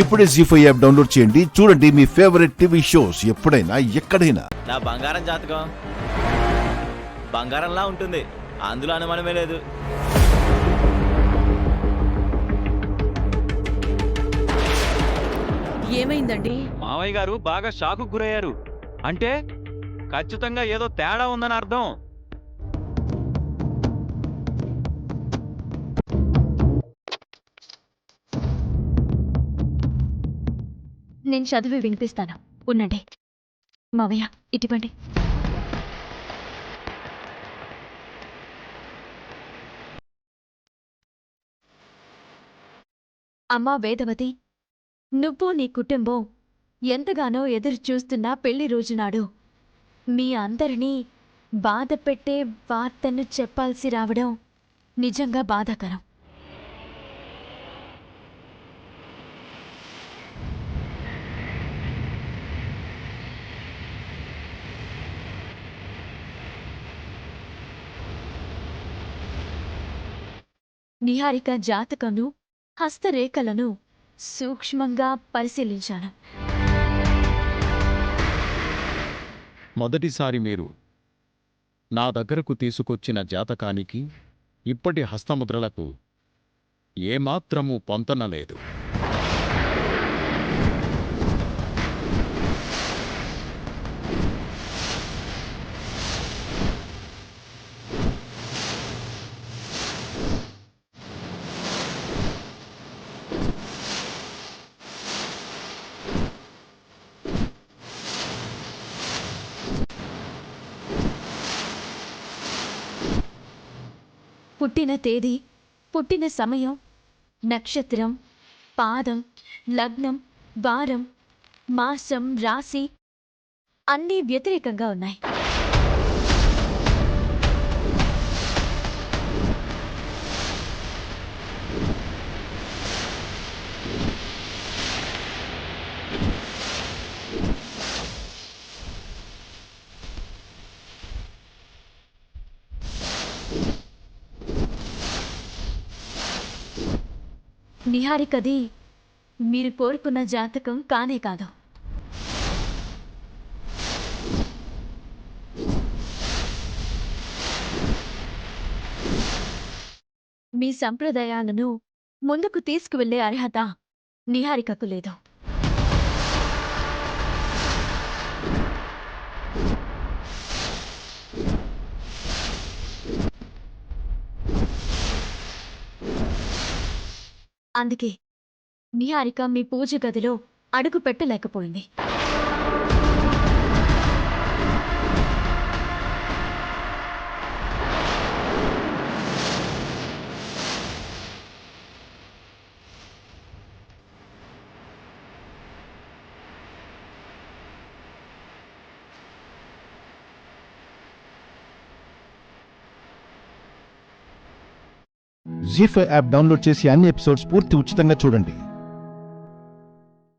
ఇప్పుడే జీ5 app download చేయండి. చూడండి మీ ఫేవరెట్ టీవీ షోస్ ఎప్పుడైనా ఎక్కడైనా. నా బంగారం జాతకం బంగారంలా ఉంటుంది, అందులో అనుమానమే లేదు. ఏమైందండి? మావయ్య గారు బాగా షాకు గురయ్యారు. అంటే ఖచ్చితంగా ఏదో తేడా ఉందని అర్థం. నేను చదివి వినిపిస్తాను, ఉండండి. మావయ్య ఇటువంటి అమ్మా వేదవతి, నువ్వు నీ కుటుంబం ఎంతగానో ఎదురు చూస్తున్న పెళ్లి రోజునాడు మీ అందరినీ బాధ పెట్టే వార్తను చెప్పాల్సి రావడం నిజంగా బాధాకరం. నిహారిక జాతకంను, హస్తరేఖలను సూక్ష్మంగా పరిశీలించాను. మొదటిసారి మీరు నా దగ్గరకు తీసుకొచ్చిన జాతకానికి ఇప్పటి హస్తముద్రలకు ఏమాత్రమూ పొంతనలేదు. పుట్టిన తేదీ, పుట్టిన సమయం, నక్షత్రం, పాదం, లగ్నం, వారం, మాసం, రాశి అన్నీ వ్యతిరేకంగా ఉన్నాయి. నిహారికది మీరు కోరుకున్న జాతకం కానే కాదు. మీ సంప్రదాయాలను ముందుకు తీసుకువెళ్లే అర్హత నిహారికకు లేదు. అందుకే నిహారిక మీ పూజ గదిలో అడుగు పెట్టలేకపోయింది. జీ5 యాప్ డౌన్లోడ్ చేసి అన్ని ఎపిసోడ్స్ పూర్తి ఉచితంగా చూడండి.